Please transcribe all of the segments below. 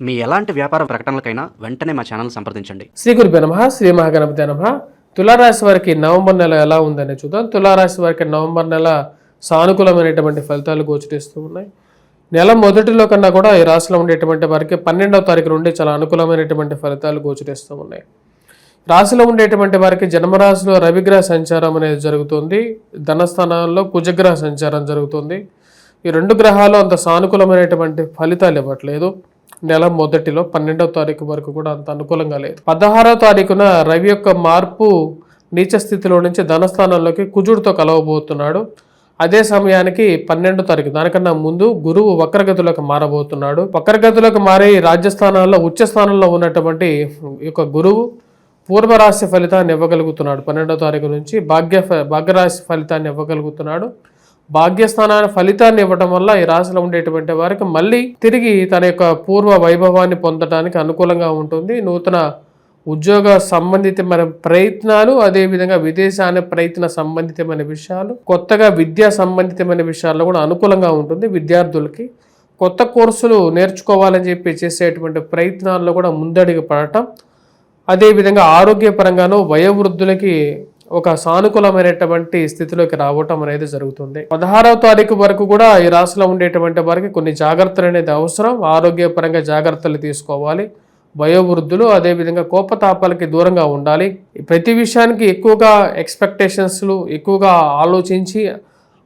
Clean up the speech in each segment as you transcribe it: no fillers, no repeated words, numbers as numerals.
మీ ఎలాంటి వ్యాపార ప్రకటనలకైనా వెంటనే మా ఛానల్ సంప్రదించండి. శ్రీ గురుభ్యో నమః, శ్రీ మహాగణపతి నమః. తులారాశి వారికి నవంబర్ నెల ఎలా ఉందని చూద్దాం. తులారాశి వారికి నవంబర్ నెల సానుకూలమైనటువంటి ఫలితాలు గోచరిస్తూ ఉన్నాయి. నెల మొదటిలో కన్నా కూడా ఈ రాశిలో ఉండేటువంటి వారికి 12వ తారీఖు నుండి చాలా అనుకూలమైనటువంటి ఫలితాలు గోచరిస్తూ ఉన్నాయి. రాశిలో ఉండేటువంటి వారికి జన్మరాశిలో రవిగ్రహ సంచారం అనేది జరుగుతుంది. ధనస్థానాల్లో కుజగ్రహ సంచారం జరుగుతుంది. ఈ రెండు గ్రహాలు అంత సానుకూలమైనటువంటి ఫలితాలు ఇవ్వట్లేదు. నెల మొదటిలో 12వ తారీఖు వరకు కూడా అంత అనుకూలంగా లేదు. 16వ తారీఖున రవి యొక్క మార్పు నీచ స్థితిలో నుంచి ధనస్థానంలోకి కుజుడితో కలవబోతున్నాడు. అదే సమయానికి 12వ తారీఖు దానికన్నా ముందు గురువు వక్రగతిలోకి మారబోతున్నాడు. వక్రగతిలోకి మారి రాజ్యస్థానాల్లో ఉచ్చ స్థానంలో ఉన్నటువంటి యొక్క గురువు పూర్వరాశి ఫలితాన్ని ఇవ్వగలుగుతున్నాడు. 12వ తారీఖు నుంచి భాగ్యరాశి ఫలితాన్ని ఇవ్వగలుగుతున్నాడు. భాగ్యస్థానాన్ని ఫలితాన్ని ఇవ్వడం వల్ల ఈ రాశిలో ఉండేటువంటి వారికి మళ్ళీ తిరిగి తన యొక్క పూర్వ వైభవాన్ని పొందడానికి అనుకూలంగా ఉంటుంది. నూతన ఉద్యోగ సంబంధితమైన ప్రయత్నాలు, అదేవిధంగా విదేశాన ప్రయత్న సంబంధితమైన విషయాలు, కొత్తగా విద్యా సంబంధితమైన విషయాల్లో కూడా అనుకూలంగా ఉంటుంది. విద్యార్థులకి కొత్త కోర్సులు నేర్చుకోవాలని చెప్పి చేసేటువంటి ప్రయత్నాల్లో కూడా ముందడుగు పడటం, అదేవిధంగా ఆరోగ్యపరంగాను వయోవృద్ధులకి ఒక సానుకూలమైనటువంటి స్థితిలోకి రావటం అనేది జరుగుతుంది. 16వ తారీఖు వరకు కూడా ఈ రాశిలో ఉండేటువంటి వారికి కొన్ని జాగ్రత్తలు అనేది అవసరం. ఆరోగ్యపరంగా జాగ్రత్తలు తీసుకోవాలి. వయోవృద్ధులు అదేవిధంగా కోపతాపాలకి దూరంగా ఉండాలి. ప్రతి విషయానికి ఎక్కువగా ఎక్స్పెక్టేషన్స్లు ఎక్కువగా ఆలోచించి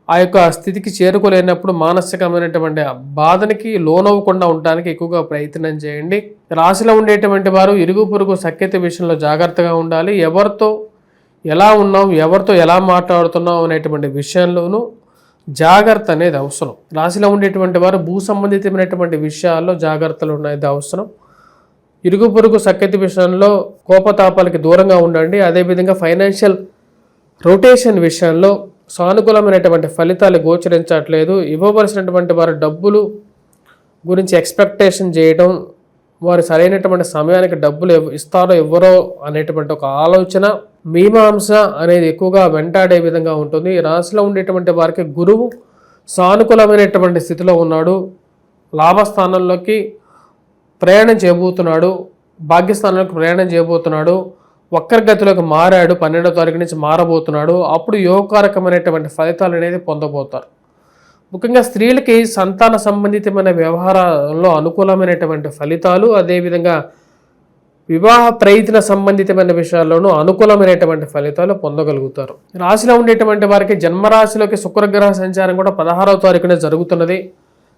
ఆ యొక్క స్థితికి చేరుకోలేనప్పుడు మానసికమైనటువంటి బాధనికి లోనవ్వకుండా ఉండడానికి ఎక్కువగా ప్రయత్నం చేయండి. రాశిలో ఉండేటువంటి వారు ఇరుగు పొరుగు సఖ్యత విషయంలో జాగ్రత్తగా ఉండాలి. ఎవరితో ఎలా ఉన్నాం, ఎవరితో ఎలా మాట్లాడుతున్నాం అనేటువంటి విషయంలోనూ జాగ్రత్త అనేది అవసరం. రాశిలో ఉండేటువంటి వారు భూ సంబంధితమైనటువంటి విషయాల్లో జాగ్రత్తలు అనేది అవసరం. ఇరుగు పొరుగు సఖ్యత విషయంలో కోపతాపాలకి దూరంగా ఉండండి. అదేవిధంగా ఫైనాన్షియల్ రొటేషన్ విషయంలో సానుకూలమైనటువంటి ఫలితాలు గోచరించట్లేదు. ఇవ్వవలసినటువంటి వారు డబ్బులు గురించి ఎక్స్పెక్టేషన్ చేయడం, వారు సరైనటువంటి సమయానికి డబ్బులు ఇస్తారో ఇవ్వరో అనేటువంటి ఒక ఆలోచన, మీమాంస అనేది ఎక్కువగా వెంటాడే విధంగా ఉంటుంది. ఈ రాశిలో ఉండేటువంటి వారికి గురువు సానుకూలమైనటువంటి స్థితిలో ఉన్నాడు. లాభస్థానంలోకి ప్రయాణం చేయబోతున్నాడు. భాగ్యస్థానంలోకి ప్రయాణం చేయబోతున్నాడు. వక్రగతిలోకి మారాడు. 12వ తారీఖు నుంచి మారబోతున్నాడు. అప్పుడు యోగకారకమైనటువంటి ఫలితాలు అనేది పొందబోతారు. ముఖ్యంగా స్త్రీలకి సంతాన సంబంధితమైన వ్యవహారాల్లో అనుకూలమైనటువంటి ఫలితాలు, అదేవిధంగా వివాహ ప్రయత్న సంబంధితమైన విషయాల్లోనూ అనుకూలమైనటువంటి ఫలితాలు పొందగలుగుతారు. రాశిలో ఉండేటువంటి వారికి జన్మరాశిలోకి శుక్రగ్రహ సంచారం కూడా 16వ తారీఖునే జరుగుతున్నది.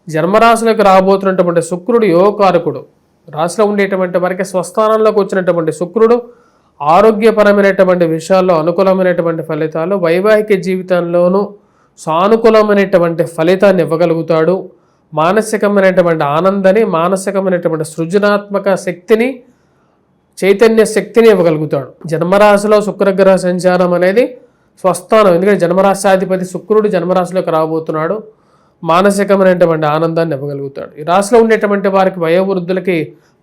జన్మరాశిలోకి రాబోతున్నటువంటి శుక్రుడు యోగకారకుడు. రాశిలో ఉండేటువంటి వారికి స్వస్థానంలోకి వచ్చినటువంటి శుక్రుడు ఆరోగ్యపరమైనటువంటి విషయాల్లో అనుకూలమైనటువంటి ఫలితాలు, వైవాహిక జీవితంలోనూ సానుకూలమైనటువంటి ఫలితాన్ని ఇవ్వగలుగుతాడు. మానసికమైనటువంటి ఆనందాన్ని, మానసికమైనటువంటి సృజనాత్మక శక్తిని, చైతన్య శక్తిని ఇవ్వగలుగుతాడు. జన్మరాశిలో శుక్రగ్రహ సంచారం అనేది స్వస్థానం. ఎందుకంటే జన్మరాశాధిపతి శుక్రుడు జన్మరాశిలోకి రాబోతున్నాడు. మానసికమైనటువంటి ఆనందాన్ని ఇవ్వగలుగుతాడు. ఈ రాశిలో ఉండేటువంటి వారికి వయోవృద్ధులకి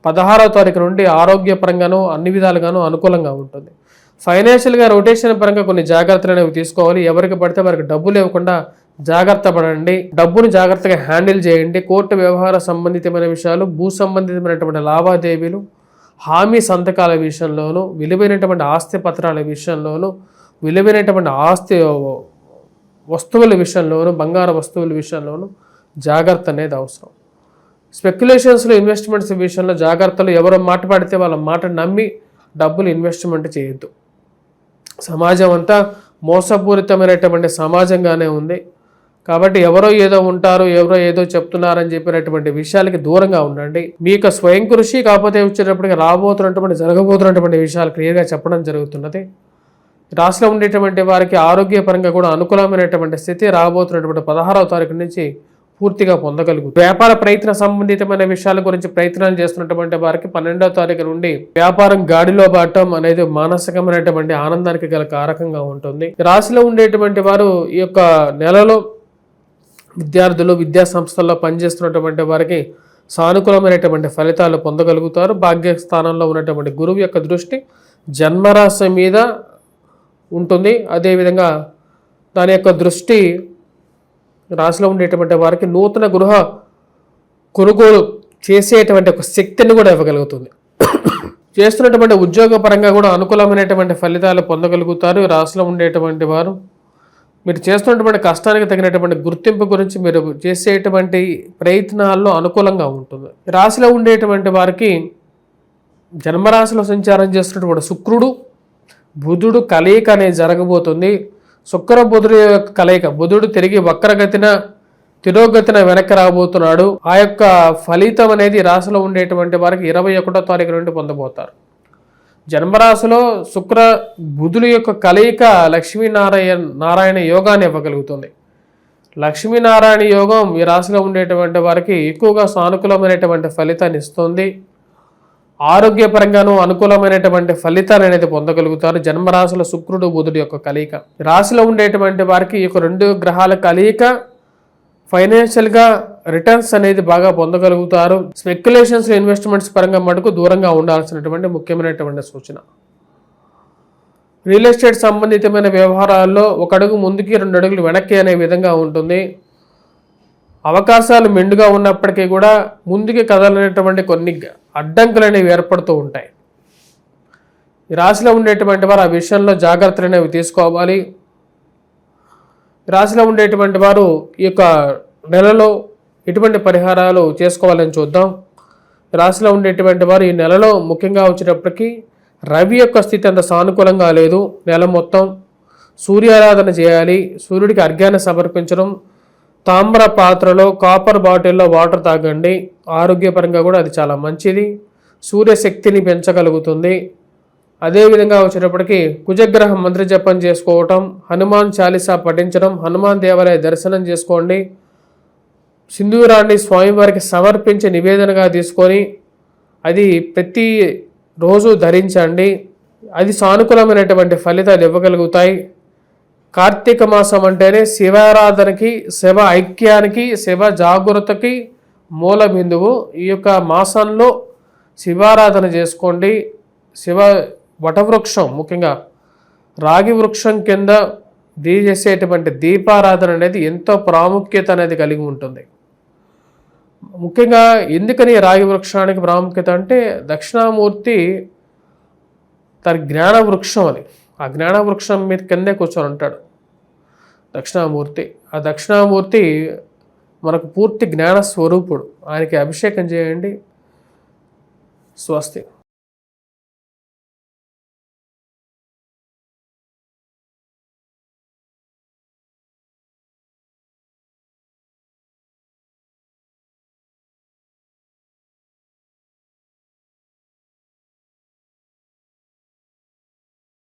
16వ తారీఖు నుండి ఆరోగ్యపరంగానూ అన్ని విధాలుగానూ అనుకూలంగా ఉంటుంది. ఫైనాన్షియల్గా రొటేషన్ పరంగా కొన్ని జాగ్రత్తలు అనేవి తీసుకోవాలి. ఎవరికి పడితే వారికి డబ్బులు ఇవ్వకుండా జాగ్రత్త పడండి. డబ్బును జాగ్రత్తగా హ్యాండిల్ చేయండి. కోర్టు వ్యవహార సంబంధితమైన విషయాలు, భూ సంబంధితమైనటువంటి లావాదేవీలు, హామీ సంతకాల విషయంలోనూ, విలువైనటువంటి ఆస్తి పత్రాల విషయంలోనూ, విలువైనటువంటి ఆస్తి వస్తువుల విషయంలోనూ, బంగారు వస్తువుల విషయంలోనూ జాగ్రత్త అనేది అవసరం. స్పెక్యులేషన్స్లో ఇన్వెస్ట్మెంట్స్ విషయంలో జాగ్రత్తలు. ఎవరో మాట పడితే వాళ్ళ మాట నమ్మి డబ్బులు ఇన్వెస్ట్మెంట్ చేయొద్దు. సమాజం అంతా మోసపూరితమైనటువంటి సమాజంగానే ఉంది. కాబట్టి ఎవరో ఏదో ఉంటారు, ఎవరో ఏదో చెప్తున్నారని చెప్పినటువంటి విషయాలకి దూరంగా ఉండండి. మీ యొక్క స్వయం కృషి కాకపోతే వచ్చేటప్పటికి జరగబోతున్నటువంటి విషయాలు క్లియర్గా చెప్పడం జరుగుతున్నది. రాశిలో ఉండేటువంటి వారికి ఆరోగ్యపరంగా కూడా అనుకూలమైనటువంటి స్థితి రాబోతున్నటువంటి 16వ తారీఖు నుంచి పూర్తిగా పొందగలుగుతారు. వ్యాపార ప్రయత్న సంబంధితమైన విషయాల గురించి ప్రయత్నాలు చేస్తున్నటువంటి వారికి 12వ తారీఖు నుండి వ్యాపారం గాడిలో పడటం అనేది మానసికమైనటువంటి ఆనందానికి గల కారకంగా ఉంటుంది. రాశిలో ఉండేటువంటి వారు ఈ యొక్క నెలలో విద్యార్థులు, విద్యా సంస్థల్లో పనిచేస్తున్నటువంటి వారికి సానుకూలమైనటువంటి ఫలితాలు పొందగలుగుతారు. భాగ్యస్థానంలో ఉన్నటువంటి గురువు యొక్క దృష్టి జన్మరాశి మీద ఉంటుంది. అదేవిధంగా దాని యొక్క దృష్టి రాశిలో ఉండేటువంటి వారికి నూతన గృహ కొనుగోలు చేసేటువంటి ఒక శక్తిని కూడా ఇవ్వగలుగుతుంది. చేస్తున్నటువంటి ఉద్యోగ పరంగా కూడా అనుకూలమైనటువంటి ఫలితాలు పొందగలుగుతారు. ఈ రాశిలో ఉండేటువంటి వారు మీరు చేస్తున్నటువంటి కష్టానికి తగినటువంటి గుర్తింపు గురించి మీరు చేసేటువంటి ప్రయత్నాల్లో అనుకూలంగా ఉంటుంది. ఈ రాశిలో ఉండేటువంటి వారికి జన్మరాశిలో సంచారం చేస్తున్నటువంటి శుక్రుడు బుధుడు కలయిక అనేది జరగబోతుంది. శుక్ర బుధుడు యొక్క కలయిక, బుధుడు తిరిగి వక్రగతిన తిరోగతిన వెనక్కి రాబోతున్నాడు. ఆ యొక్క ఫలితం అనేది రాశిలో ఉండేటువంటి వారికి 21వ తారీఖు నుండి పొందబోతారు. జన్మరాశిలో శుక్ర బుధుల యొక్క కలయిక నారాయణ యోగాన్ని ఇవ్వగలుగుతుంది. లక్ష్మీనారాయణ యోగం ఈ రాశిలో ఉండేటువంటి వారికి ఎక్కువగా సానుకూలమైనటువంటి ఫలితాన్ని ఇస్తుంది. ఆరోగ్యపరంగానూ అనుకూలమైనటువంటి ఫలితాలు అనేది పొందగలుగుతారు. జన్మరాశిలో శుక్రుడు బుధుడు యొక్క కలయిక, రాశిలో ఉండేటువంటి వారికి ఈ యొక్క 2 గ్రహాల కలయిక ఫైనాన్షియల్గా రిటర్న్స్ అనేది బాగా పొందగలుగుతారు. స్పెక్యులేషన్స్ ఇన్వెస్ట్మెంట్స్ పరంగా మటుకు దూరంగా ఉండాల్సినటువంటి ముఖ్యమైనటువంటి సూచన. రియల్ ఎస్టేట్ సంబంధితమైన వ్యవహారాల్లో 1 అడుగు ముందుకి 2 అడుగులు వెనక్కి అనే విధంగా ఉంటుంది. అవకాశాలు మెండుగా ఉన్నప్పటికీ కూడా ముందుకి కదలనేటువంటి కొన్ని అడ్డంకులు అనేవి ఏర్పడుతూ ఉంటాయి. ఈ రాశిలో ఉండేటువంటి వారు ఆ విషయంలో జాగ్రత్తలు అనేవి తీసుకోవాలి. రాశిలో ఉండేటువంటి వారు ఈ యొక్క నెలలో ఎటువంటి పరిహారాలు చేసుకోవాలని చూద్దాం. రాశిలో ఉండేటువంటి వారు ఈ నెలలో ముఖ్యంగా వచ్చేటప్పటికి రవి యొక్క స్థితి అంత సానుకూలంగా లేదు. నెల మొత్తం సూర్యారాధన చేయాలి. సూర్యుడికి అర్ఘ్యాన్ని సమర్పించడం, తామ్ర పాత్రలో కాపర్ బాటిల్లో వాటర్ తాగండి. ఆరోగ్యపరంగా కూడా అది చాలా మంచిది, సూర్యశక్తిని పెంచగలుగుతుంది. అదేవిధంగా వచ్చేటప్పటికి కుజగ్రహం మంత్ర జపం చేసుకోవటం, హనుమాన్ చాలీసా పఠించడం, హనుమాన్ దేవాలయ దర్శనం చేసుకోండి. సింధూరాన్ని స్వామివారికి సమర్పించి నివేదనగా తీసుకొని అది ప్రతి రోజు ధరించండి. అది సానుకూలమైనటువంటి ఫలితాలు ఇవ్వగలుగుతాయి. కార్తీక మాసం అంటేనే శివారాధనకి, శివ ఐక్యానికి, శివ జాగృతకి మూల బిందువు. ఈ యొక్క మాసంలో శివారాధన చేసుకోండి. శివ వటవృక్షం, ముఖ్యంగా రాగి వృక్షం కింద చేసేటువంటి దీపారాధన అనేది ఎంతో ప్రాముఖ్యత అనేది కలిగి ఉంటుంది. ముఖ్యంగా ఎందుకని రాగి వృక్షానికి ప్రాముఖ్యత అంటే దక్షిణామూర్తి తన జ్ఞాన వృక్షం అని, ఆ జ్ఞాన వృక్షం మీద కిందే కూర్చొని ఉంటాడు దక్షిణామూర్తి. ఆ దక్షిణామూర్తి మనకు పూర్తి జ్ఞాన స్వరూపుడు. ఆయనకి అభిషేకం చేయండి. స్వస్తి.